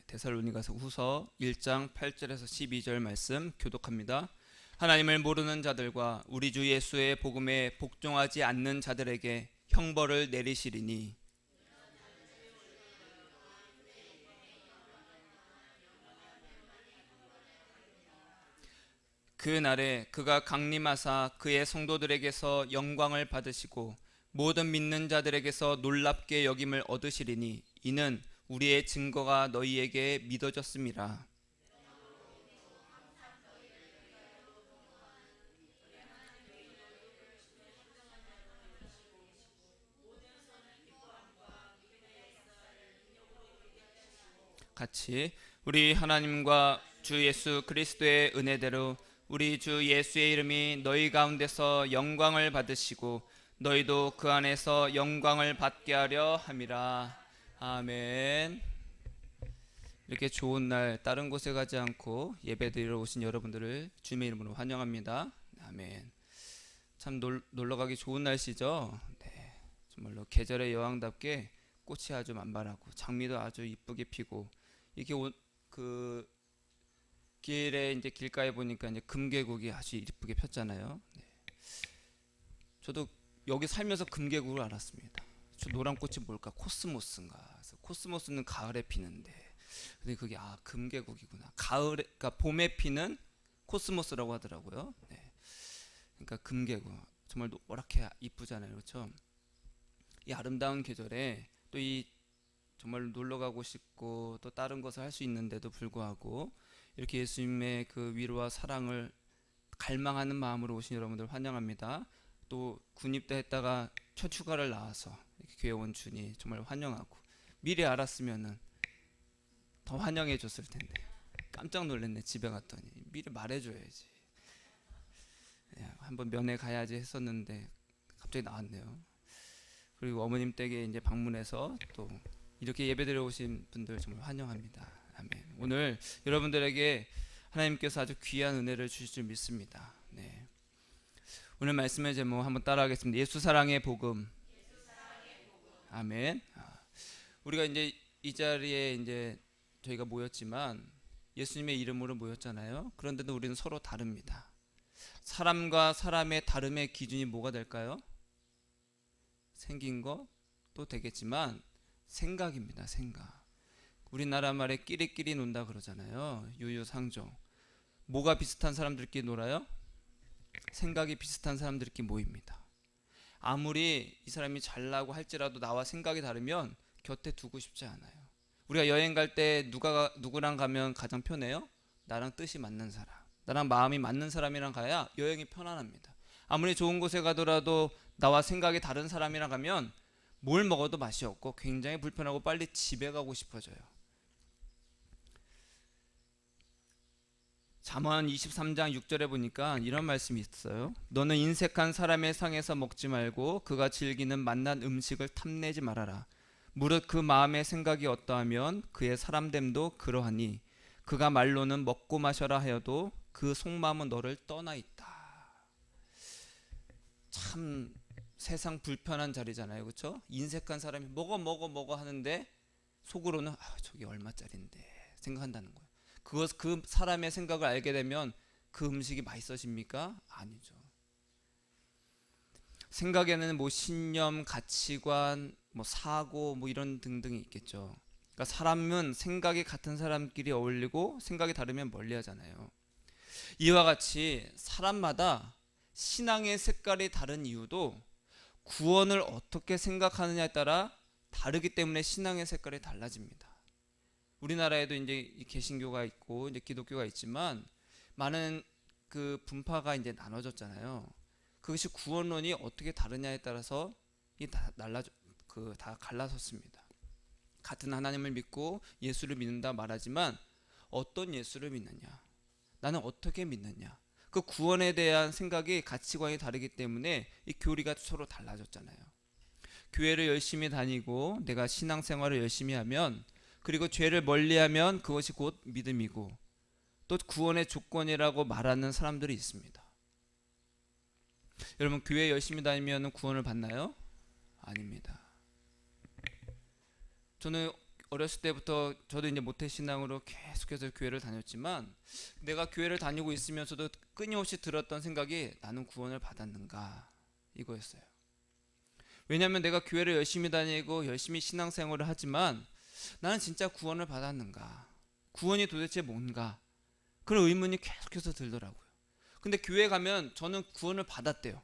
데살로니가서 후서 1장 8절에서 12절 말씀 교독합니다. 하나님을 모르는 자들과 우리 주 예수의 복음에 복종하지 않는 자들에게 형벌을 내리시리니 그 날에 그가 강림하사 그의 성도들에게서 영광을 받으시고 모든 믿는 자들에게서 놀랍게 여김을 얻으시리니 이는 우리의 증거가 너희에게 믿어졌음이라. 같이 우리 하나님과 주 예수 그리스도의 은혜대로 우리 주 예수의 이름이 너희 가운데서 영광을 받으시고 너희도 그 안에서 영광을 받게 하려 함이라. 아멘. 이렇게 좋은 날 다른 곳에 가지 않고 예배드리러 오신 여러분들을 주님의 이름으로 환영합니다. 아멘. 참 놀러 가기 좋은 날씨죠. 네, 정말로 계절의 여왕답게 꽃이 아주 만발하고 장미도 아주 이쁘게 피고 이렇게 그 길에 이제 길가에 보니까 이제 금계국이 아주 이쁘게 폈잖아요. 네. 저도 여기 살면서 금계국을 알았습니다. 저 노란 꽃이 뭘까? 코스모스인가? 그래서 코스모스는 가을에 피는데, 근데 그게 금계국이구나. 가을에, 그러니까 봄에 피는 코스모스라고 하더라고요. 네. 그러니까 금계국 정말 노랗게 이쁘잖아요, 그렇죠? 이 아름다운 계절에 또 이 정말 놀러 가고 싶고 또 다른 것을 할 수 있는데도 불구하고 이렇게 예수님의 그 위로와 사랑을 갈망하는 마음으로 오신 여러분들 환영합니다. 또 군입대 했다가 첫 휴가를 나와서 이렇게 교회 온 주니 정말 환영하고 미리 알았으면은 더 환영해 줬을 텐데 깜짝 놀랐네. 집에 갔더니 미리 말해줘야지. 한번 면회 가야지 했었는데 갑자기 나왔네요. 그리고 어머님 댁에 이제 방문해서 또 이렇게 예배드려 오신 분들 정말 환영합니다. 아멘. 오늘 여러분들에게 하나님께서 아주 귀한 은혜를 주실 줄 믿습니다. 네. 오늘 말씀의 제목 한번 따라하겠습니다. 예수 사랑의 복음. 아멘. 우리가 이제 이 자리에 이제 저희가 모였지만 예수님의 이름으로 모였잖아요. 그런데도 우리는 서로 다릅니다. 사람과 사람의 다름의 기준이 뭐가 될까요? 생긴 것도 되겠지만 생각입니다. 생각. 우리나라 말에 끼리끼리 논다 그러잖아요. 유유상종. 뭐가 비슷한 사람들끼리 놀아요? 생각이 비슷한 사람들끼리 모입니다. 아무리 이 사람이 잘나고 할지라도 나와 생각이 다르면 곁에 두고 싶지 않아요. 우리가 여행 갈 때 누구랑 가면 가장 편해요? 나랑 뜻이 맞는 사람, 나랑 마음이 맞는 사람이랑 가야 여행이 편안합니다. 아무리 좋은 곳에 가더라도 나와 생각이 다른 사람이랑 가면 뭘 먹어도 맛이 없고 굉장히 불편하고 빨리 집에 가고 싶어져요. 잠언 23장 6절에 보니까 이런 말씀이 있어요. 너는 인색한 사람의 상에서 먹지 말고 그가 즐기는 맛난 음식을 탐내지 말아라. 무릇 그 마음의 생각이 어떠하면 그의 사람됨도 그러하니 그가 말로는 먹고 마셔라 하여도 그 속마음은 너를 떠나 있다. 참 세상 불편한 자리잖아요, 그렇죠? 인색한 사람이 먹어 하는데 속으로는 저게 얼마짜린데 생각한다는 거예요. 그 사람의 생각을 알게 되면 그 음식이 맛있어집니까? 아니죠. 생각에는 뭐 신념, 가치관, 뭐 사고, 뭐 이런 등등이 있겠죠. 그러니까 사람은 생각이 같은 사람끼리 어울리고 생각이 다르면 멀리하잖아요. 이와 같이 사람마다 신앙의 색깔이 다른 이유도 구원을 어떻게 생각하느냐에 따라 다르기 때문에 신앙의 색깔이 달라집니다. 우리나라에도 이제 개신교가 있고 이제 기독교가 있지만 많은 그 분파가 이제 나눠졌잖아요. 그것이 구원론이 어떻게 다르냐에 따라서 다 갈라섰습니다. 같은 하나님을 믿고 예수를 믿는다 말하지만 어떤 예수를 믿느냐, 나는 어떻게 믿느냐, 그 구원에 대한 생각이 가치관이 다르기 때문에 이 교리가 서로 달라졌잖아요. 교회를 열심히 다니고 내가 신앙생활을 열심히 하면 그리고 죄를 멀리하면 그것이 곧 믿음이고 또 구원의 조건이라고 말하는 사람들이 있습니다. 여러분 교회 열심히 다니면 구원을 받나요? 아닙니다. 저는 어렸을 때부터 저도 이제 모태신앙으로 계속해서 교회를 다녔지만 내가 교회를 다니고 있으면서도 끊임없이 들었던 생각이 나는 구원을 받았는가 이거였어요. 왜냐하면 내가 교회를 열심히 다니고 열심히 신앙생활을 하지만 나는 진짜 구원을 받았는가? 구원이 도대체 뭔가? 그런 의문이 계속해서 들더라고요. 근데 교회 가면 저는 구원을 받았대요.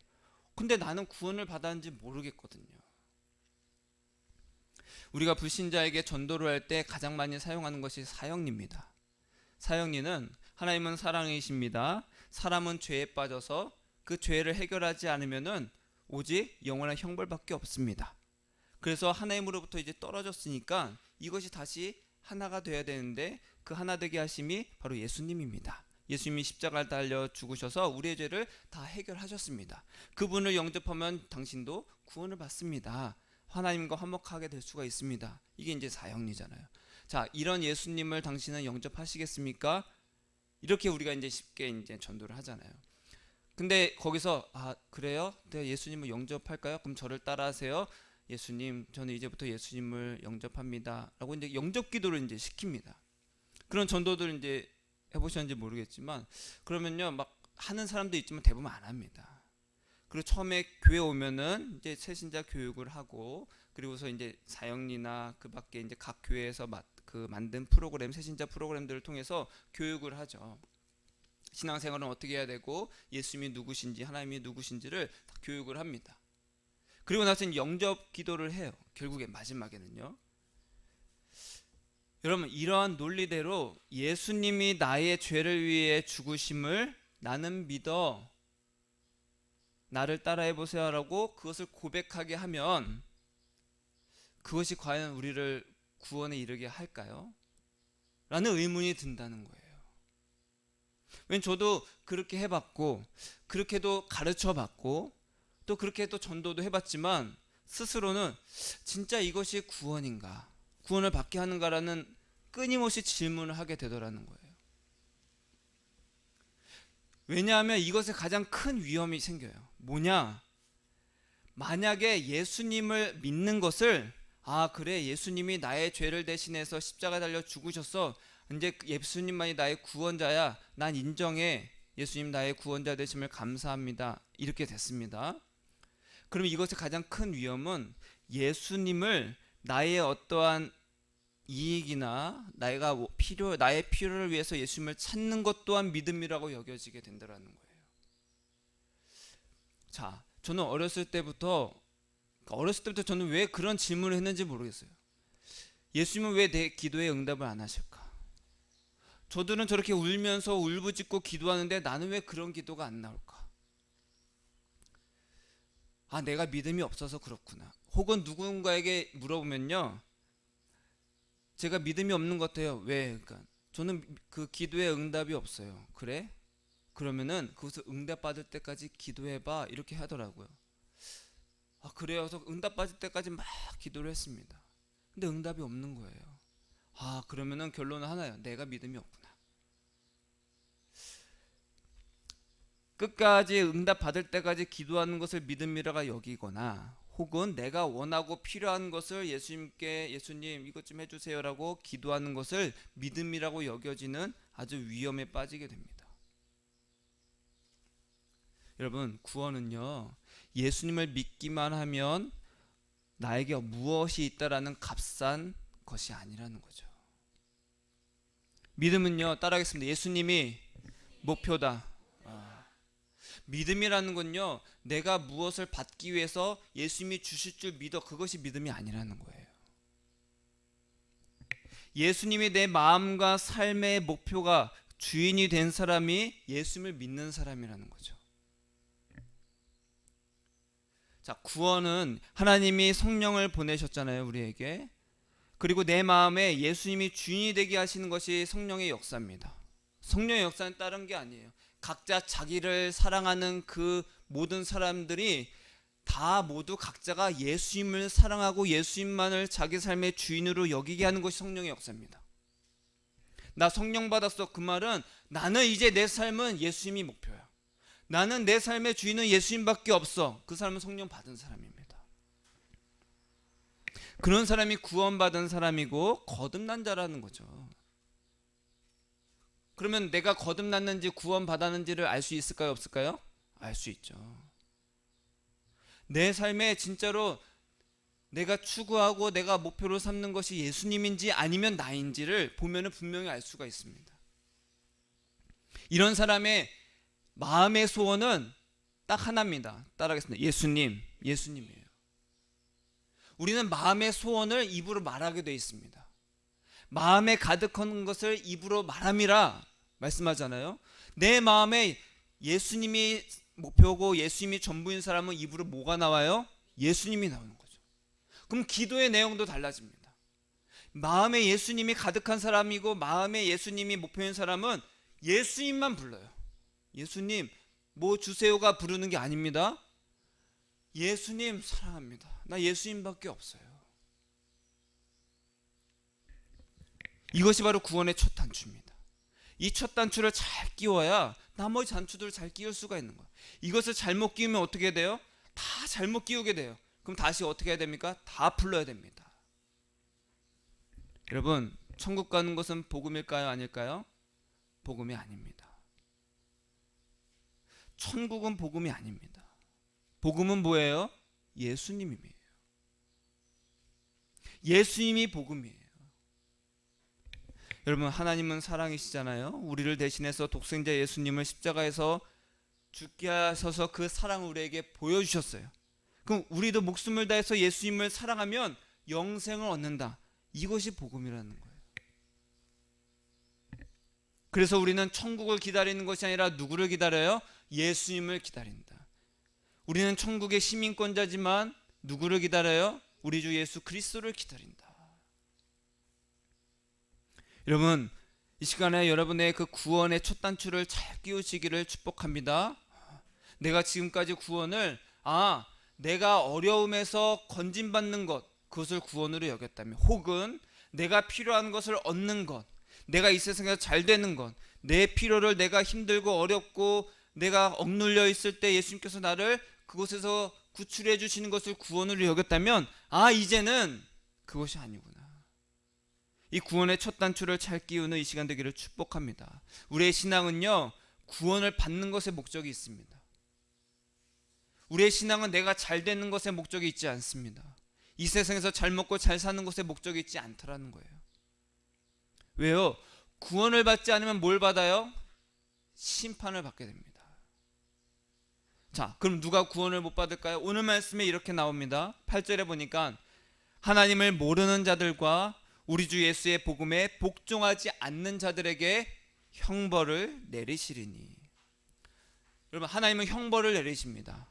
근데 나는 구원을 받았는지 모르겠거든요. 우리가 불신자에게 전도를 할 때 가장 많이 사용하는 것이 사형리입니다. 사형리는 하나님은 사랑이십니다. 사람은 죄에 빠져서 그 죄를 해결하지 않으면은 오직 영원한 형벌밖에 없습니다. 그래서 하나님으로부터 이제 떨어졌으니까 이것이 다시 하나가 되어야 되는데 그 하나 되게 하심이 바로 예수님입니다. 예수님이 십자가를 달려 죽으셔서 우리의 죄를 다 해결하셨습니다. 그분을 영접하면 당신도 구원을 받습니다. 하나님과 화목하게 될 수가 있습니다. 이게 이제 사형리잖아요. 자, 이런 예수님을 당신은 영접하시겠습니까? 이렇게 우리가 이제 쉽게 이제 전도를 하잖아요. 근데 거기서 그래요? 내가 예수님을 영접할까요? 그럼 저를 따라하세요. 예수님, 저는 이제부터 예수님을 영접합니다.라고 이제 영접 기도를 이제 시킵니다. 그런 전도들 이제 해보셨는지 모르겠지만 그러면요 막 하는 사람도 있지만 대부분 안 합니다. 그리고 처음에 교회 오면은 이제 새신자 교육을 하고 그리고서 이제 사형리나 그 밖에 이제 각 교회에서 만든 프로그램 새신자 프로그램들을 통해서 교육을 하죠. 신앙생활은 어떻게 해야 되고 예수님이 누구신지 하나님이 누구신지를 다 교육을 합니다. 그리고 나서 영접 기도를 해요. 결국에 마지막에는요. 여러분 이러한 논리대로 예수님이 나의 죄를 위해 죽으심을 나는 믿어 나를 따라해 보세요라고 그것을 고백하게 하면 그것이 과연 우리를 구원에 이르게 할까요? 라는 의문이 든다는 거예요. 왜냐면 저도 그렇게 해봤고 그렇게도 가르쳐봤고 또 그렇게 또 전도도 해봤지만 스스로는 진짜 이것이 구원인가 구원을 받게 하는가라는 끊임없이 질문을 하게 되더라는 거예요. 왜냐하면 이것에 가장 큰 위험이 생겨요. 뭐냐? 만약에 예수님을 믿는 것을 그래 예수님이 나의 죄를 대신해서 십자가에 달려 죽으셨어. 이제 예수님만이 나의 구원자야. 난 인정해. 예수님 나의 구원자 되심을 감사합니다. 이렇게 됐습니다. 그럼 이것의 가장 큰 위험은 예수님을 나의 어떠한 이익이나 나의 필요를 위해서 예수님을 찾는 것 또한 믿음이라고 여겨지게 된다는 거예요. 자, 저는 어렸을 때부터 저는 왜 그런 질문을 했는지 모르겠어요. 예수님은 왜 내 기도에 응답을 안 하실까? 저들은 저렇게 울면서 울부짖고 기도하는데 나는 왜 그런 기도가 안 나올까? 내가 믿음이 없어서 그렇구나. 혹은 누군가에게 물어보면요. 제가 믿음이 없는 것 같아요. 왜? 그러니까 저는 그 기도에 응답이 없어요. 그래? 그러면은 그것을 응답받을 때까지 기도해봐 이렇게 하더라고요. 그래요. 그래서 응답받을 때까지 막 기도를 했습니다. 근데 응답이 없는 거예요. 그러면은 결론은 하나예요. 내가 믿음이 없구나. 끝까지 응답받을 때까지 기도하는 것을 믿음이라고 여기거나 혹은 내가 원하고 필요한 것을 예수님 이것 좀 해주세요라고 기도하는 것을 믿음이라고 여겨지는 아주 위험에 빠지게 됩니다. 여러분 구원은요 예수님을 믿기만 하면 나에게 무엇이 있다라는 값싼 것이 아니라는 거죠. 믿음은요 따라하겠습니다. 예수님이 목표다. 믿음이라는 건요 내가 무엇을 받기 위해서 예수님이 주실 줄 믿어 그것이 믿음이 아니라는 거예요. 예수님이 내 마음과 삶의 목표가 주인이 된 사람이 예수님을 믿는 사람이라는 거죠. 자, 구원은 하나님이 성령을 보내셨잖아요 우리에게. 그리고 내 마음에 예수님이 주인이 되게 하시는 것이 성령의 역사입니다. 성령의 역사는 다른 게 아니에요. 각자 자기를 사랑하는 그 모든 사람들이 다 모두 각자가 예수님을 사랑하고 예수님만을 자기 삶의 주인으로 여기게 하는 것이 성령의 역사입니다. 나 성령 받았어. 그 말은 나는 이제 내 삶은 예수님이 목표야. 나는 내 삶의 주인은 예수님밖에 없어. 그 사람은 성령 받은 사람입니다. 그런 사람이 구원받은 사람이고 거듭난 자라는 거죠. 그러면 내가 거듭났는지 구원받았는지를 알 수 있을까요, 없을까요? 알 수 있죠. 내 삶에 진짜로 내가 추구하고 내가 목표로 삼는 것이 예수님인지 아니면 나인지를 보면은 분명히 알 수가 있습니다. 이런 사람의 마음의 소원은 딱 하나입니다. 따라하겠습니다. 예수님, 예수님이에요. 우리는 마음의 소원을 입으로 말하게 되어 있습니다. 마음에 가득한 것을 입으로 말함이라 말씀하잖아요. 내 마음에 예수님이 목표고 예수님이 전부인 사람은 입으로 뭐가 나와요? 예수님이 나오는 거죠. 그럼 기도의 내용도 달라집니다. 마음에 예수님이 가득한 사람이고 마음에 예수님이 목표인 사람은 예수님만 불러요. 예수님 뭐 주세요가 부르는 게 아닙니다. 예수님 사랑합니다. 나 예수님밖에 없어요. 이것이 바로 구원의 첫 단추입니다. 이 첫 단추를 잘 끼워야 나머지 단추들을 잘 끼울 수가 있는 거예요. 이것을 잘못 끼우면 어떻게 돼요? 다 잘못 끼우게 돼요. 그럼 다시 어떻게 해야 됩니까? 다 불러야 됩니다. 여러분, 천국 가는 것은 복음일까요? 아닐까요? 복음이 아닙니다. 천국은 복음이 아닙니다. 복음은 뭐예요? 예수님이에요. 예수님이 복음이에요. 여러분, 하나님은 사랑이시잖아요. 우리를 대신해서 독생자 예수님을 십자가에서 죽게 하셔서 그 사랑을 우리에게 보여주셨어요. 그럼 우리도 목숨을 다해서 예수님을 사랑하면 영생을 얻는다. 이것이 복음이라는 거예요. 그래서 우리는 천국을 기다리는 것이 아니라 누구를 기다려요? 예수님을 기다린다. 우리는 천국의 시민권자지만 누구를 기다려요? 우리 주 예수 그리스도를 기다린다. 여러분, 이 시간에 여러분의 그 구원의 첫 단추를 잘 끼우시기를 축복합니다. 내가 지금까지 구원을 내가 어려움에서 건진받는 것, 그것을 구원으로 여겼다면, 혹은 내가 필요한 것을 얻는 것, 내가 이 세상에서 잘 되는 것, 내 필요를 내가 힘들고 어렵고 내가 억눌려 있을 때 예수님께서 나를 그곳에서 구출해 주시는 것을 구원으로 여겼다면, 이제는 그것이 아니구나. 이 구원의 첫 단추를 잘 끼우는 이 시간 되기를 축복합니다. 우리의 신앙은요, 구원을 받는 것에 목적이 있습니다. 우리의 신앙은 내가 잘 되는 것에 목적이 있지 않습니다. 이 세상에서 잘 먹고 잘 사는 것에 목적이 있지 않더라는 거예요. 왜요? 구원을 받지 않으면 뭘 받아요? 심판을 받게 됩니다. 자, 그럼 누가 구원을 못 받을까요? 오늘 말씀에 이렇게 나옵니다. 8절에 보니까 하나님을 모르는 자들과 우리 주 예수의 복음에 복종하지 않는 자들에게 형벌을 내리시리니. 여러분, 하나님은 형벌을 내리십니다.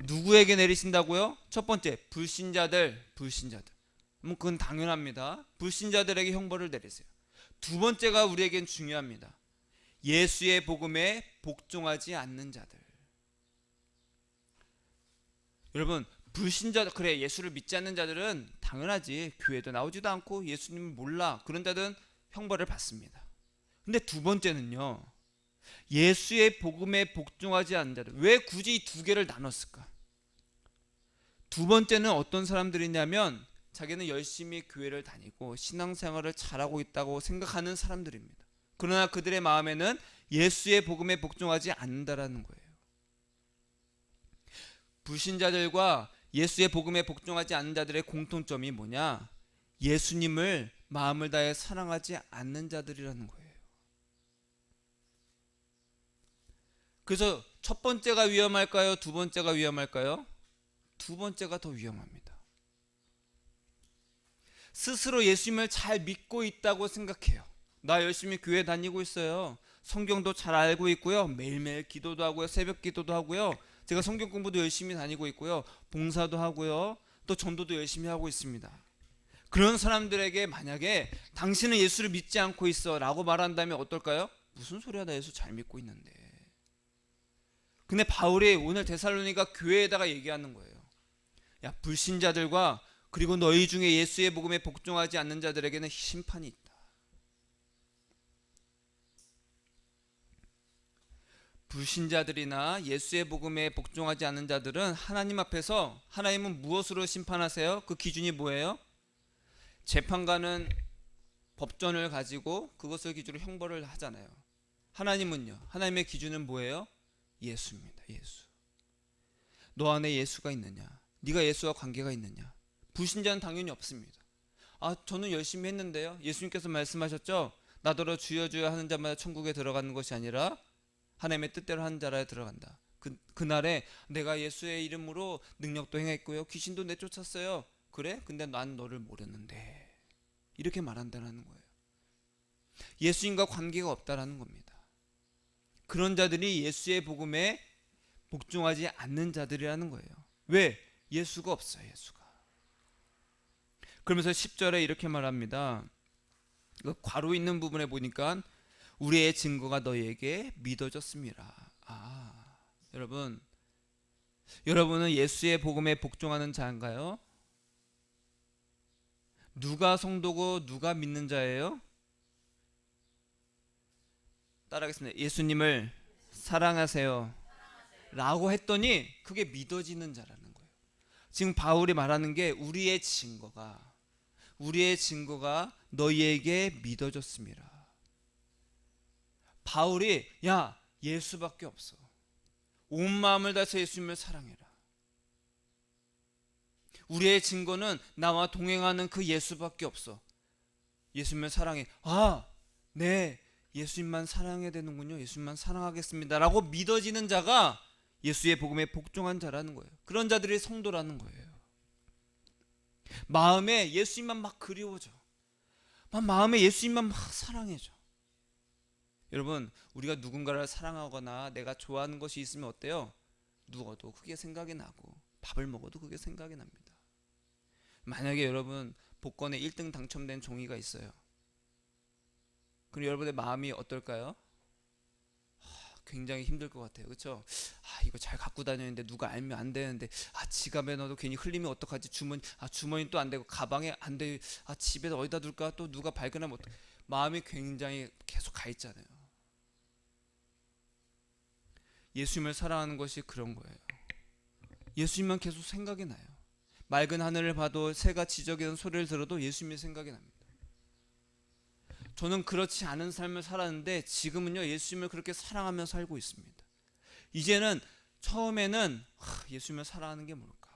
누구에게 내리신다고요? 첫 번째, 불신자들. 그건 당연합니다. 불신자들에게 형벌을 내리세요. 두 번째가 우리에겐 중요합니다. 예수의 복음에 복종하지 않는 자들. 여러분, 불신자들, 그래, 예수를 믿지 않는 자들은 당연하지. 교회도 나오지도 않고 예수님을 몰라. 그런 자들은 형벌을 받습니다. 근데 두 번째는요, 예수의 복음에 복종하지 않는 자들. 왜 굳이 이 두 개를 나눴을까? 두 번째는 어떤 사람들이냐면 자기는 열심히 교회를 다니고 신앙생활을 잘하고 있다고 생각하는 사람들입니다. 그러나 그들의 마음에는 예수의 복음에 복종하지 않는다라는 거예요. 불신자들과 예수의 복음에 복종하지 않는 자들의 공통점이 뭐냐? 예수님을 마음을 다해 사랑하지 않는 자들이라는 거예요. 그래서 첫 번째가 위험할까요? 두 번째가 위험할까요? 두 번째가 더 위험합니다. 스스로 예수님을 잘 믿고 있다고 생각해요. 나 열심히 교회 다니고 있어요. 성경도 잘 알고 있고요. 매일매일 기도도 하고요. 새벽 기도도 하고요. 제가 성경 공부도 열심히 다니고 있고요. 봉사도 하고요. 또 전도도 열심히 하고 있습니다. 그런 사람들에게 만약에 당신은 예수를 믿지 않고 있어 라고 말한다면 어떨까요? 무슨 소리야, 나 예수 잘 믿고 있는데. 근데 바울이 오늘 데살로니가 교회에다가 얘기하는 거예요. 야, 불신자들과 그리고 너희 중에 예수의 복음에 복종하지 않는 자들에게는 심판이 있다. 불신자들이나 예수의 복음에 복종하지 않는 자들은 하나님 앞에서, 하나님은 무엇으로 심판하세요? 그 기준이 뭐예요? 재판관은 법전을 가지고 그것을 기준으로 형벌을 하잖아요. 하나님은요, 하나님의 기준은 뭐예요? 예수입니다. 예수. 너 안에 예수가 있느냐? 네가 예수와 관계가 있느냐? 불신자는 당연히 없습니다. 저는 열심히 했는데요. 예수님께서 말씀하셨죠. 나더러 주여 주여 하는 자마다 천국에 들어가는 것이 아니라 하나님의 뜻대로 하는 자라에 들어간다. 그날에 내가 예수의 이름으로 능력도 행했고요, 귀신도 내쫓았어요. 그래? 근데 난 너를 모르는데, 이렇게 말한다는 거예요. 예수님과 관계가 없다라는 겁니다. 그런 자들이 예수의 복음에 복종하지 않는 자들이라는 거예요. 왜? 예수가 없어요. 예수가. 그러면서 10절에 이렇게 말합니다. 괄호 있는 부분에 보니까 우리의 증거가 너희에게 믿어졌습니다. 여러분은 예수의 복음에 복종하는 자인가요? 누가 성도고 누가 믿는 자예요? 따라하겠습니다. 예수님을 사랑하세요 라고 했더니 그게 믿어지는 자라는 거예요. 지금 바울이 말하는 게 우리의 증거가 너희에게 믿어졌습니다. 바울이 예수밖에 없어. 온 마음을 다해서 예수님을 사랑해라. 우리의 증거는 나와 동행하는 그 예수밖에 없어. 예수님을 사랑해. 네, 예수님만 사랑해야 되는군요. 예수님만 사랑하겠습니다 라고 믿어지는 자가 예수의 복음에 복종한 자라는 거예요. 그런 자들이 성도라는 거예요. 마음에 예수님만 막 그리워져. 마음에 예수님만 막 사랑해져. 여러분, 우리가 누군가를 사랑하거나 내가 좋아하는 것이 있으면 어때요? 누워도 그게 생각이 나고 밥을 먹어도 그게 생각이 납니다. 만약에 여러분 복권에 1등 당첨된 종이가 있어요. 그럼 여러분의 마음이 어떨까요? 굉장히 힘들 것 같아요. 그렇죠? 이거 잘 갖고 다녔는데 누가 알면 안 되는데, 지갑에 넣어도 괜히 흘리면 어떡하지? 주머니 또 안 되고 가방에 안 돼. 집에서 어디다 둘까? 또 누가 발견하면 어떡? 마음이 굉장히 계속 가 있잖아요. 예수님을 사랑하는 것이 그런 거예요. 예수님만 계속 생각이 나요. 맑은 하늘을 봐도 새가 지저귀는 소리를 들어도 예수님이 생각이 납니다. 저는 그렇지 않은 삶을 살았는데 지금은요, 예수님을 그렇게 사랑하며 살고 있습니다. 이제는 처음에는 예수님을 사랑하는 게 뭘까?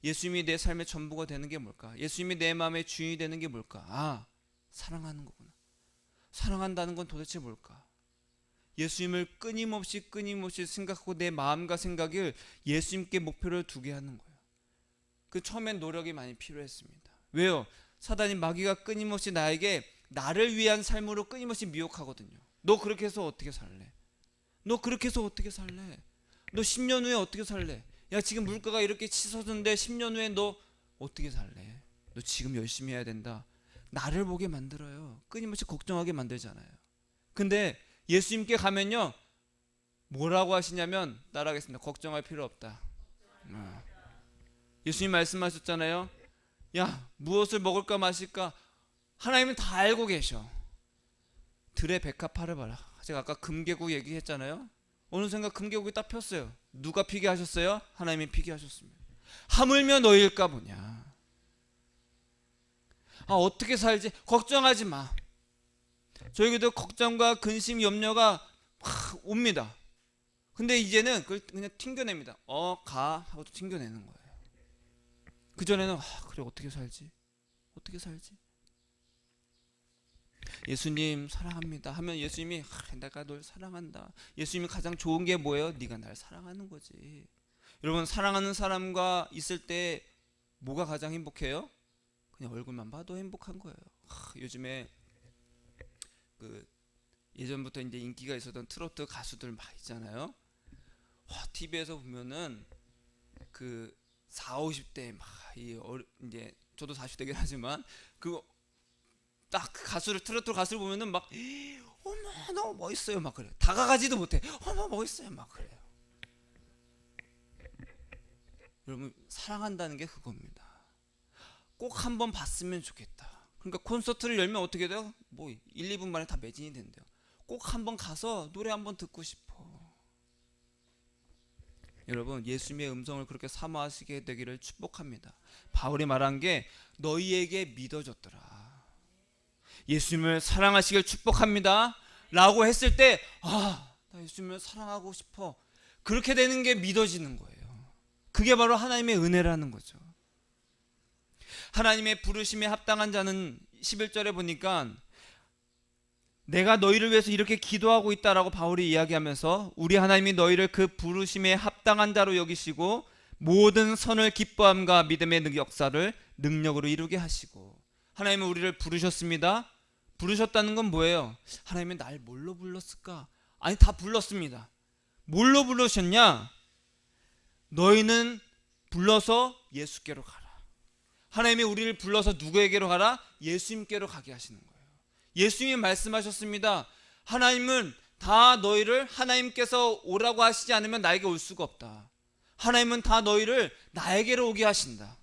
예수님이 내 삶의 전부가 되는 게 뭘까? 예수님이 내 마음의 주인이 되는 게 뭘까? 사랑하는 거구나. 사랑한다는 건 도대체 뭘까? 예수님을 끊임없이 생각하고 내 마음과 생각을 예수님께 목표를 두게 하는 거예요. 처음엔 노력이 많이 필요했습니다. 왜요? 사단이, 마귀가 끊임없이 나를 위한 삶으로 끊임없이 미혹하거든요. 너 그렇게 해서 어떻게 살래? 너 그렇게 해서 어떻게 살래? 너 10년 후에 어떻게 살래? 지금 물가가 이렇게 치솟는데 10년 후에 너 어떻게 살래? 너 지금 열심히 해야 된다. 나를 보게 만들어요. 끊임없이 걱정하게 만들잖아요. 근데 예수님께 가면요, 뭐라고 하시냐면, 따라하겠습니다. 걱정할 필요 없다. 예수님 말씀하셨잖아요. 무엇을 먹을까 마실까 하나님은 다 알고 계셔. 들의 백합 팔아봐라. 제가 아까 금계국 얘기했잖아요. 어느 순간 금계국이 딱 폈어요. 누가 피게 하셨어요? 하나님이 피게 하셨습니다. 하물며 너희일까 보냐. 어떻게 살지? 걱정하지 마. 저에게도 걱정과 근심, 염려가 막 옵니다. 근데 이제는 그걸 그냥 튕겨냅니다. 가 하고 튕겨내는 거예요. 그전에는 그래 어떻게 살지? 예수님 사랑합니다 하면 예수님이 내가 널 사랑한다. 예수님이 가장 좋은 게 뭐예요? 네가 날 사랑하는 거지. 여러분, 사랑하는 사람과 있을 때 뭐가 가장 행복해요? 그냥 얼굴만 봐도 행복한 거예요. 요즘에 예전부터 이제 인기가 있었던 트로트 가수들 막 있잖아요. TV에서 보면은 40, 50대 막 이제 저도 40대긴 하지만 딱 트로트 가수를 보면은 막 어머 너무 멋있어요 막 그래요. 다가가지도 못해. 어머 멋있어요 막 그래요. 여러분, 사랑한다는 게 그겁니다. 꼭 한번 봤으면 좋겠다. 그러니까 콘서트를 열면 어떻게 돼요? 1, 2분 만에 다 매진이 된대요. 꼭 한번 가서 노래 한번 듣고 싶어. 여러분, 예수님의 음성을 그렇게 사모하시게 되기를 축복합니다. 바울이 말한 게 너희에게 믿어졌더라. 예수님을 사랑하시길 축복합니다 라고 했을 때, 나 예수님을 사랑하고 싶어, 그렇게 되는 게 믿어지는 거예요. 그게 바로 하나님의 은혜라는 거죠. 하나님의 부르심에 합당한 자는 11절에 보니까 내가 너희를 위해서 이렇게 기도하고 있다라고 바울이 이야기하면서, 우리 하나님이 너희를 그 부르심에 합당한 자로 여기시고 모든 선을 기뻐함과 믿음의 역사를 능력으로 이루게 하시고. 하나님은 우리를 부르셨습니다. 부르셨다는 건 뭐예요? 하나님은 날 뭘로 불렀을까? 아니, 다 불렀습니다. 뭘로 부르셨냐? 너희는 불러서 예수께로 가라. 하나님이 우리를 불러서 누구에게로 가라? 예수님께로 가게 하시는 거예요. 예수님이 말씀하셨습니다. 하나님은 다 너희를, 하나님께서 오라고 하시지 않으면 나에게 올 수가 없다. 하나님은 다 너희를 나에게로 오게 하신다.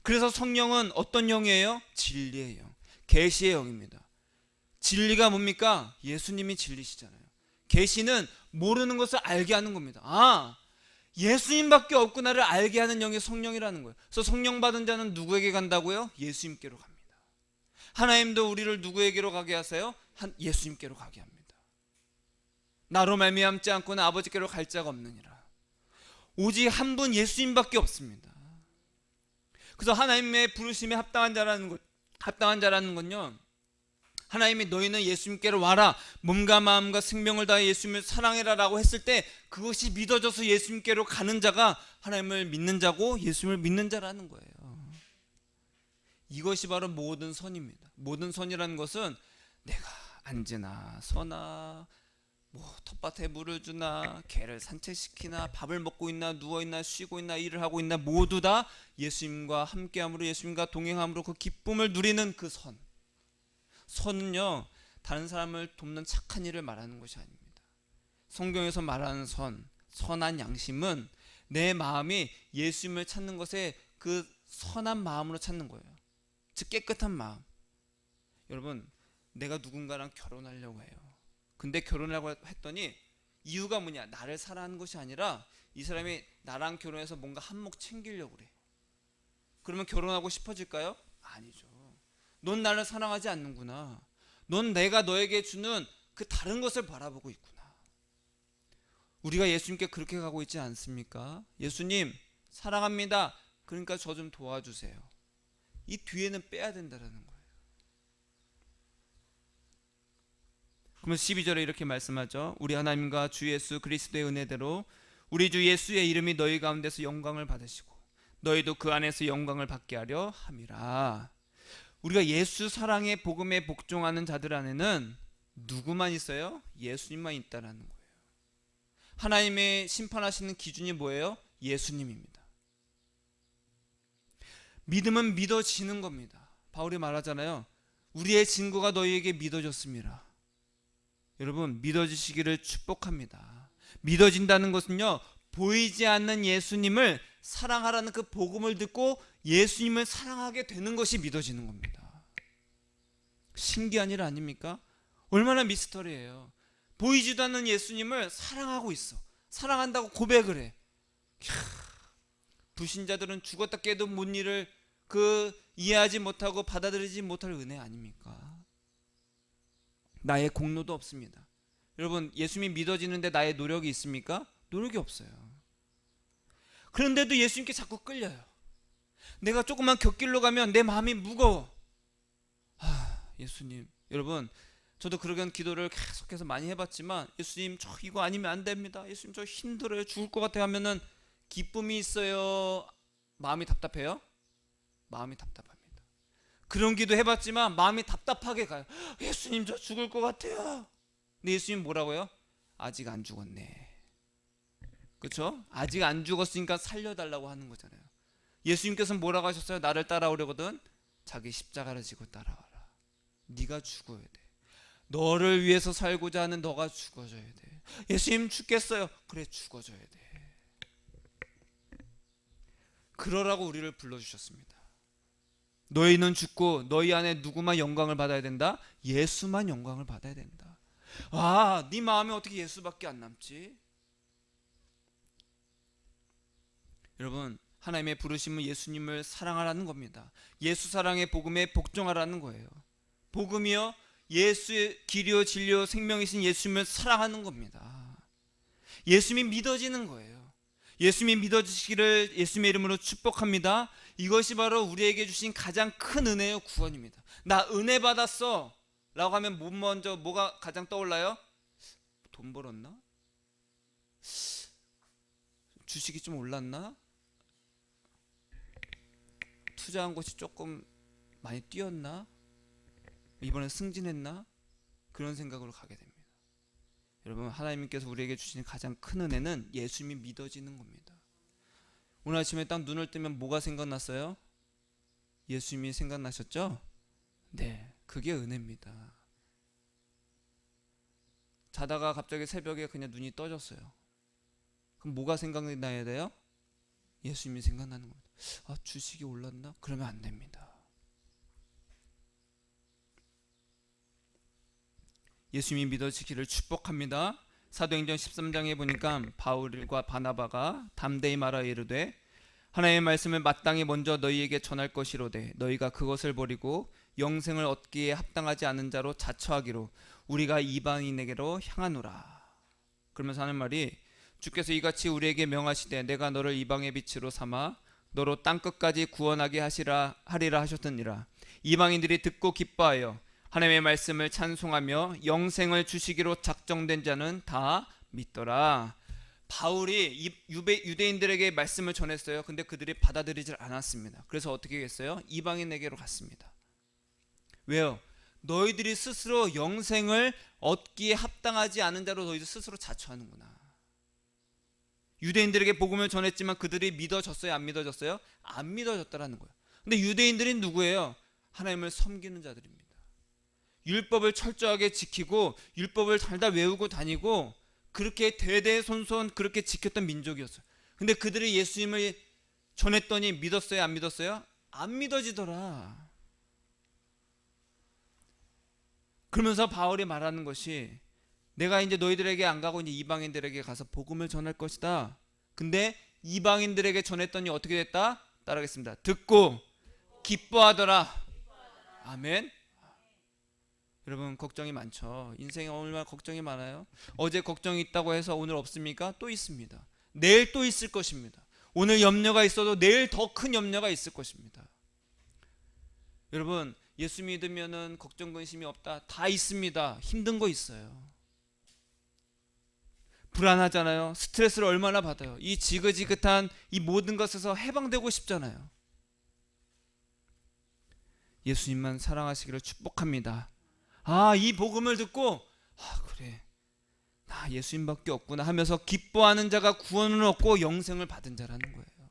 그래서 성령은 어떤 영이에요? 진리의 영, 계시의 영입니다. 진리가 뭡니까? 예수님이 진리시잖아요. 계시는 모르는 것을 알게 하는 겁니다. 예수님밖에 없구나를 알게 하는 영이 성령이라는 거예요. 그래서 성령 받은 자는 누구에게 간다고요? 예수님께로 갑니다. 하나님도 우리를 누구에게로 가게 하세요? 예수님께로 가게 합니다. 나로 말미암지 않고는 아버지께로 갈 자가 없느니라. 오직 한 분 예수님밖에 없습니다. 그래서 하나님의 부르심에 합당한 자라는 건요, 하나님이 너희는 예수님께로 와라, 몸과 마음과 생명을 다해 예수님을 사랑해라 라고 했을 때 그것이 믿어져서 예수님께로 가는 자가 하나님을 믿는 자고 예수님을 믿는 자라는 거예요. 이것이 바로 모든 선입니다. 모든 선이라는 것은 내가 앉으나 서나, 텃밭에 물을 주나, 개를 산책시키나, 밥을 먹고 있나, 누워있나, 쉬고 있나, 일을 하고 있나, 모두 다 예수님과 함께함으로, 예수님과 동행함으로 그 기쁨을 누리는 그 선. 선은요, 다른 사람을 돕는 착한 일을 말하는 것이 아닙니다. 성경에서 말하는 선한 양심은 내 마음이 예수님을 찾는 것에 그 선한 마음으로 찾는 거예요. 즉 깨끗한 마음. 여러분, 내가 누군가랑 결혼하려고 해요. 근데 결혼하려고 했더니 이유가 뭐냐? 나를 사랑하는 것이 아니라 이 사람이 나랑 결혼해서 뭔가 한몫 챙기려고 그래. 그러면 결혼하고 싶어질까요? 아니죠. 넌 나를 사랑하지 않는구나. 넌 내가 너에게 주는 그 다른 것을 바라보고 있구나. 우리가 예수님께 그렇게 가고 있지 않습니까? 예수님 사랑합니다. 그러니까 저 좀 도와주세요. 이 뒤에는 빼야 된다는 거예요. 그러면 12절에 이렇게 말씀하죠. 우리 하나님과 주 예수 그리스도의 은혜대로 우리 주 예수의 이름이 너희 가운데서 영광을 받으시고 너희도 그 안에서 영광을 받게 하려 함이라. 우리가 예수 사랑의 복음에 복종하는 자들 안에는 누구만 있어요? 예수님만 있다라는 거예요. 하나님의 심판하시는 기준이 뭐예요? 예수님입니다. 믿음은 믿어지는 겁니다. 바울이 말하잖아요. 우리의 증거가 너희에게 믿어졌습니다. 여러분, 믿어지시기를 축복합니다. 믿어진다는 것은요, 보이지 않는 예수님을 사랑하라는 그 복음을 듣고 예수님을 사랑하게 되는 것이 믿어지는 겁니다. 신기한 일 아닙니까? 얼마나 미스터리예요. 보이지도 않는 예수님을 사랑하고 있어. 사랑한다고 고백을 해. 불신자들은 죽었다 깨도 못 일을 이해하지 못하고 받아들이지 못할 은혜 아닙니까? 나의 공로도 없습니다. 여러분, 예수님이 믿어지는데 나의 노력이 있습니까? 노력이 없어요. 그런데도 예수님께 자꾸 끌려요. 내가 조금만 곁길로 가면 내 마음이 무거워. 예수님, 여러분, 저도 그런 기도를 계속해서 많이 해봤지만, 예수님 저 이거 아니면 안 됩니다. 예수님 저 힘들어요. 죽을 것 같아요 하면은 기쁨이 있어요? 마음이 답답해요? 마음이 답답합니다. 그런 기도 해봤지만 마음이 답답하게 가요. 예수님 저 죽을 것 같아요. 근데 예수님 뭐라고요? 아직 안 죽었네. 그렇죠? 아직 안 죽었으니까 살려달라고 하는 거잖아요. 예수님께서는 뭐라고 하셨어요? 나를 따라오려거든 자기 십자가를 지고 따라와라. 네가 죽어야 돼. 너를 위해서 살고자 하는 너가 죽어줘야 돼. 예수님 죽겠어요. 그래, 죽어줘야 돼. 그러라고 우리를 불러주셨습니다. 너희는 죽고 너희 안에 누구만 영광을 받아야 된다? 예수만 영광을 받아야 된다. 네 마음에 어떻게 예수밖에 안 남지? 여러분, 하나님의 부르심은 예수님을 사랑하라는 겁니다. 예수 사랑의 복음에 복종하라는 거예요. 복음이요, 예수의 길이요 진리요 생명이신 예수님을 사랑하는 겁니다. 예수님이 믿어지는 거예요. 예수님이 믿어지시기를 예수님의 이름으로 축복합니다. 이것이 바로 우리에게 주신 가장 큰 은혜요, 구원입니다. 나 은혜 받았어 라고 하면 뭐가 가장 떠올라요? 돈 벌었나? 주식이 좀 올랐나? 투자한 것이 조금 많이 뛰었나? 이번에 승진했나? 그런 생각으로 가게 됩니다. 여러분, 하나님께서 우리에게 주시는 가장 큰 은혜는 예수님이 믿어지는 겁니다. 오늘 아침에 딱 눈을 뜨면 뭐가 생각났어요? 예수님이 생각나셨죠? 네, 그게 은혜입니다. 자다가 갑자기 새벽에 그냥 눈이 떠졌어요. 그럼 뭐가 생각나야 돼요? 예수님이 생각나는 겁니다. 아, 주식이 올랐나? 그러면 안 됩니다. 예수님이 믿어지기를 축복합니다. 사도행전 13장에 보니까 바울과 바나바가 담대히 말하여 이르되 하나님의 말씀을 마땅히 먼저 너희에게 전할 것이로되 너희가 그것을 버리고 영생을 얻기에 합당하지 않은 자로 자처하기로 우리가 이방인에게로 향하노라. 그러면서 하는 말이, 주께서 이같이 우리에게 명하시되 내가 너를 이방의 빛으로 삼아 너로 땅끝까지 구원하게 하리라 하셨느니라. 이방인들이 듣고 기뻐하여 하나님의 말씀을 찬송하며 영생을 주시기로 작정된 자는 다 믿더라. 바울이 유대인들에게 말씀을 전했어요. 근데 그들이 받아들이질 않았습니다. 그래서 어떻게 했어요? 이방인에게로 갔습니다. 왜요? 너희들이 스스로 영생을 얻기에 합당하지 않은 자로 너희들 스스로 자처하는구나. 유대인들에게 복음을 전했지만 그들이 믿어졌어요? 안 믿어졌어요? 안 믿어졌다라는 거예요. 근데 유대인들이 누구예요? 하나님을 섬기는 자들입니다. 율법을 철저하게 지키고 율법을 달다 외우고 다니고 그렇게 대대손손 그렇게 지켰던 민족이었어요. 근데 그들이 예수님을 전했더니 믿었어요? 안 믿었어요? 안 믿어지더라. 그러면서 바울이 말하는 것이, 내가 이제 너희들에게 안 가고 이제 이방인들에게 가서 복음을 전할 것이다. 근데 이방인들에게 전했더니 어떻게 됐다? 따라하겠습니다. 듣고 기뻐하더라. 아멘. 여러분, 걱정이 많죠. 인생에 얼마나 걱정이 많아요. 어제 걱정이 있다고 해서 오늘 없습니까? 또 있습니다. 내일 또 있을 것입니다. 오늘 염려가 있어도 내일 더 큰 염려가 있을 것입니다. 여러분, 예수 믿으면은 걱정 근심이 없다. 다 있습니다. 힘든 거 있어요. 불안하잖아요. 스트레스를 얼마나 받아요. 이 지긋지긋한 이 모든 것에서 해방되고 싶잖아요. 예수님만 사랑하시기를 축복합니다. 아, 이 복음을 듣고 그래, 나 예수님밖에 없구나 하면서 기뻐하는 자가 구원을 얻고 영생을 받은 자라는 거예요.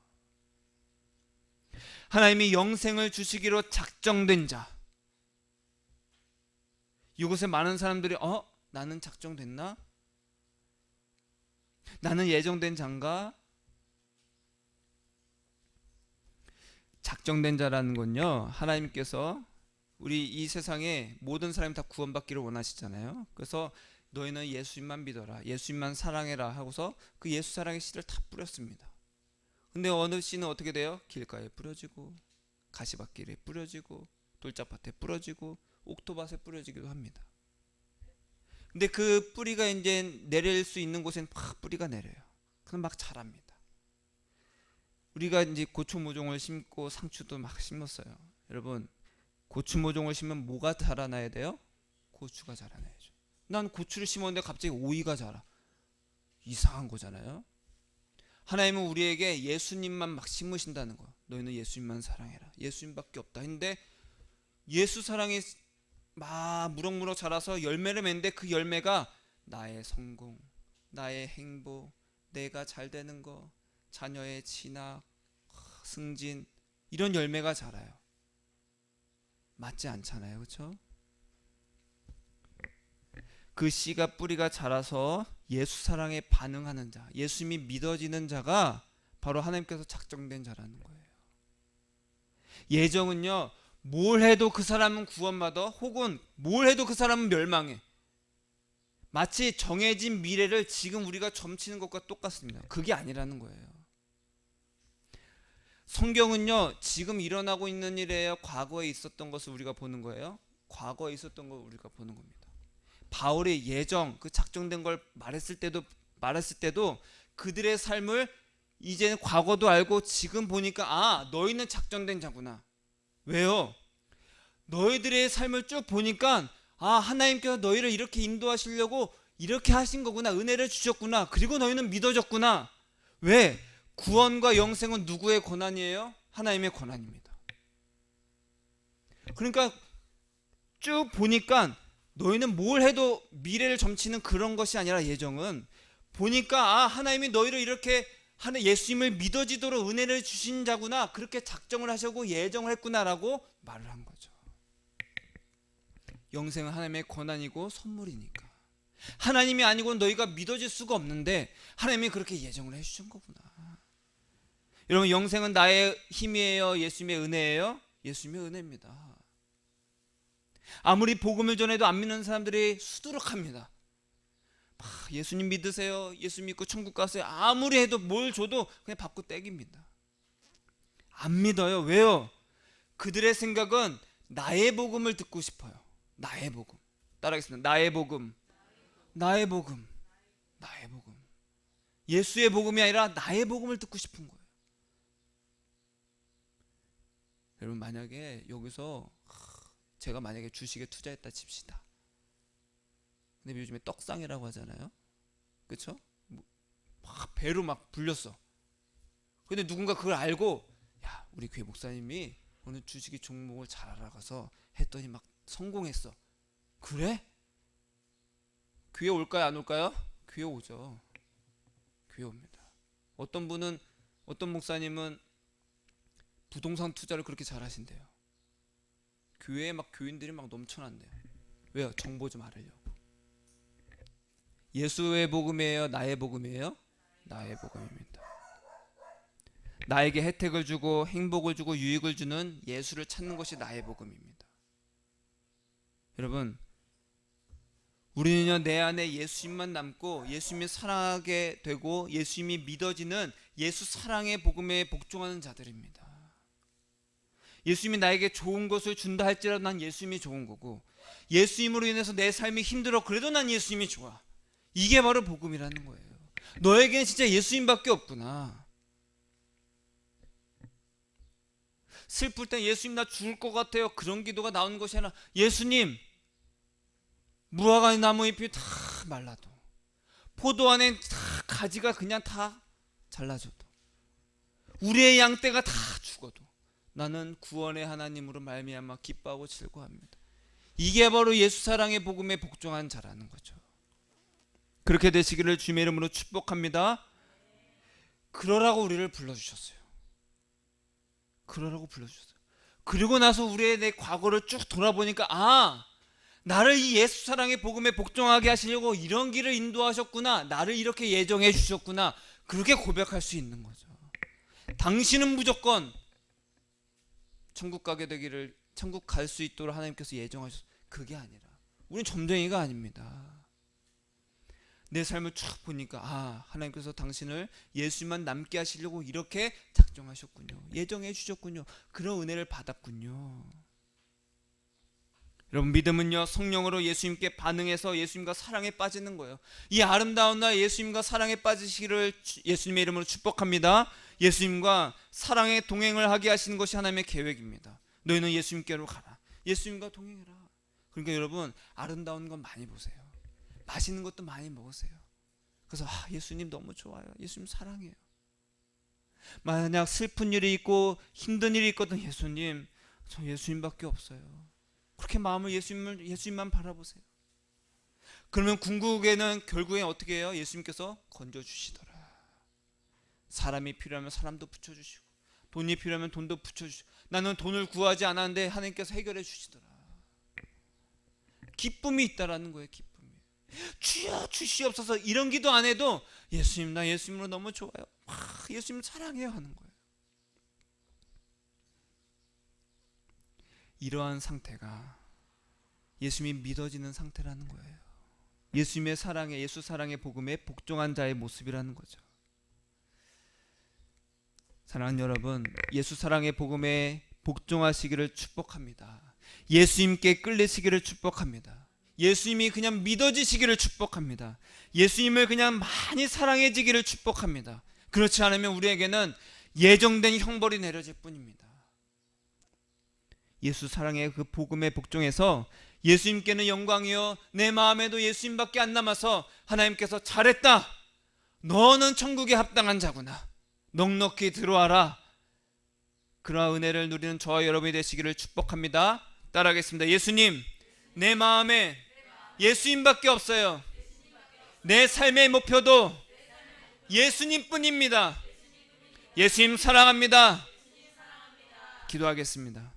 하나님이 영생을 주시기로 작정된 자. 이곳에 많은 사람들이 나는 작정됐나? 나는 예정된 자인가? 작정된 자라는 건요, 하나님께서 우리 이 세상에 모든 사람이 다 구원받기를 원하시잖아요. 그래서 너희는 예수님만 믿어라, 예수님만 사랑해라 하고서 그 예수 사랑의 씨를 다 뿌렸습니다. 근데 어느 씨는 어떻게 돼요? 길가에 뿌려지고 가시밭길에 뿌려지고 돌짝밭에 뿌려지고 옥토밭에 뿌려지기도 합니다. 근데 그 뿌리가 이제 내릴 수 있는 곳엔 막 뿌리가 내려요. 그럼 막 자랍니다. 우리가 이제 고추 모종을 심고 상추도 막 심었어요. 여러분, 고추 모종을 심으면 뭐가 자라나야 돼요? 고추가 자라나야죠. 난 고추를 심었는데 갑자기 오이가 자라. 이상한 거잖아요. 하나님은 우리에게 예수님만 막 심으신다는 거예요. 너희는 예수님만 사랑해라. 예수님밖에 없다. 근데 예수 사랑이 막 무럭무럭 자라서 열매를 맺는데 그 열매가 나의 성공, 나의 행복, 내가 잘 되는 거, 자녀의 진학, 승진, 이런 열매가 자라요. 맞지 않잖아요. 그렇죠? 그 씨가 뿌리가 자라서 예수 사랑에 반응하는 자, 예수님이 믿어지는 자가 바로 하나님께서 작정된 자라는 거예요. 예정은요, 뭘 해도 그 사람은 구원받아, 혹은 뭘 해도 그 사람은 멸망해. 마치 정해진 미래를 지금 우리가 점치는 것과 똑같습니다. 그게 아니라는 거예요. 성경은요 지금 일어나고 있는 일이에요, 과거에 있었던 것을 우리가 보는 거예요? 과거에 있었던 걸 우리가 보는 겁니다. 바울의 예정, 그 작정된 걸 말했을 때도 그들의 삶을 이제는 과거도 알고 지금 보니까 아, 너희는 작정된 자구나. 왜요? 너희들의 삶을 쭉 보니까 아, 하나님께서 너희를 이렇게 인도하시려고 이렇게 하신 거구나. 은혜를 주셨구나. 그리고 너희는 믿어졌구나. 왜? 구원과 영생은 누구의 권한이에요? 하나님의 권한입니다. 그러니까 쭉 보니까 너희는 뭘 해도 미래를 점치는 그런 것이 아니라 예정은 보니까 아, 하나님이 너희를 이렇게 예수님을 믿어지도록 은혜를 주신 자구나. 그렇게 작정을 하시고 예정을 했구나라고 말을 한 거죠. 영생은 하나님의 권한이고 선물이니까. 하나님이 아니고는 너희가 믿어질 수가 없는데 하나님이 그렇게 예정을 해주신 거구나. 여러분, 영생은 나의 힘이에요? 예수님의 은혜예요? 예수님의 은혜입니다. 아무리 복음을 전해도 안 믿는 사람들이 수두룩합니다. 예수님 믿으세요? 예수 믿고 천국 가세요? 아무리 해도 뭘 줘도 그냥 받고 떼깁니다. 안 믿어요. 왜요? 그들의 생각은 나의 복음을 듣고 싶어요. 나의 복음. 따라하겠습니다. 나의 복음. 나의 복음. 나의 복음. 예수의 복음이 아니라 나의 복음을 듣고 싶은 거예요. 여러분, 만약에 여기서 제가 만약에 주식에 투자했다 칩시다. 근데 요즘에 떡상이라고 하잖아요. 그쵸? 막 배로 막 불렸어. 근데 누군가 그걸 알고 야, 우리 교회 목사님이 오늘 주식의 종목을 잘 알아가서 했더니 막 성공했어. 그래? 교회 올까요? 안 올까요? 교회 오죠. 교회 옵니다. 어떤 목사님은 부동산 투자를 그렇게 잘 하신대요. 교회에 막 교인들이 막 넘쳐난대요. 왜요? 정보 좀 알으려고. 예수의 복음이에요? 나의 복음이에요? 나의 복음입니다. 나에게 혜택을 주고 행복을 주고 유익을 주는 예수를 찾는 것이 나의 복음입니다. 여러분, 우리는요, 내 안에 예수님만 남고 예수님이 사랑하게 되고 예수님이 믿어지는 예수 사랑의 복음에 복종하는 자들입니다. 예수님이 나에게 좋은 것을 준다 할지라도 난 예수님이 좋은 거고, 예수님으로 인해서 내 삶이 힘들어 그래도 난 예수님이 좋아. 이게 바로 복음이라는 거예요. 너에게는 진짜 예수님밖에 없구나. 슬플 때 예수님 나 죽을 것 같아요. 그런 기도가 나오는 것이 아니라 예수님, 무화과 나무 잎이 다 말라도, 포도 안에 다 가지가 그냥 다 잘라져도, 우리의 양떼가 다 죽어도 나는 구원의 하나님으로 말미암아 기뻐하고 즐거워합니다. 이게 바로 예수 사랑의 복음에 복종한 자라는 거죠. 그렇게 되시기를 주님의 이름으로 축복합니다. 그러라고 우리를 불러주셨어요. 그러라고 불러주셨어요. 그리고 나서 우리의 내 과거를 쭉 돌아보니까 아, 나를 이 예수 사랑의 복음에 복종하게 하시려고 이런 길을 인도하셨구나. 나를 이렇게 예정해 주셨구나. 그렇게 고백할 수 있는 거죠. 당신은 무조건 천국 가게 되기를, 천국 갈 수 있도록 하나님께서 예정하셨어요. 그게 아니라 우린 점쟁이가 아닙니다. 내 삶을 쭉 보니까 아, 하나님께서 당신을 예수님만 남게 하시려고 이렇게 작정하셨군요. 예정해 주셨군요. 그런 은혜를 받았군요. 여러분, 믿음은요, 성령으로 예수님께 반응해서 예수님과 사랑에 빠지는 거예요. 이 아름다운 날 예수님과 사랑에 빠지시기를 예수님의 이름으로 축복합니다. 예수님과 사랑의 동행을 하게 하시는 것이 하나님의 계획입니다. 너희는 예수님께로 가라. 예수님과 동행해라. 그러니까 여러분, 아름다운 건 많이 보세요. 맛있는 것도 많이 먹으세요. 그래서 아, 예수님 너무 좋아요. 예수님 사랑해요. 만약 슬픈 일이 있고 힘든 일이 있거든, 예수님, 저 예수님밖에 없어요. 그렇게 마음을 예수님만 바라보세요. 그러면 궁극에는 결국에 어떻게 해요? 예수님께서 건져주시더라. 사람이 필요하면 사람도 붙여주시고, 돈이 필요하면 돈도 붙여주시고, 나는 돈을 구하지 않았는데 하나님께서 해결해 주시더라. 기쁨이 있다라는 거예요. 기쁨이. 주여 주시옵소서 이런 기도 안 해도 예수님, 나 예수님으로 너무 좋아요. 예수님 사랑해요 하는 거예요. 이러한 상태가 예수님이 믿어지는 상태라는 거예요. 예수님의 사랑에, 예수 사랑의 복음에 복종한 자의 모습이라는 거죠. 사랑하는 여러분, 예수 사랑의 복음에 복종하시기를 축복합니다. 예수님께 끌리시기를 축복합니다. 예수님이 그냥 믿어지시기를 축복합니다. 예수님을 그냥 많이 사랑해지기를 축복합니다. 그렇지 않으면 우리에게는 예정된 형벌이 내려질 뿐입니다. 예수 사랑의 그 복음에 복종해서 예수님께는 영광이요 내 마음에도 예수님밖에 안 남아서 하나님께서 잘했다, 너는 천국에 합당한 자구나, 넉넉히 들어와라, 그러한 은혜를 누리는 저와 여러분이 되시기를 축복합니다. 따라하겠습니다. 예수님, 내 마음에 예수님밖에 없어요. 내 삶의 목표도 예수님뿐입니다. 예수님 사랑합니다. 기도하겠습니다.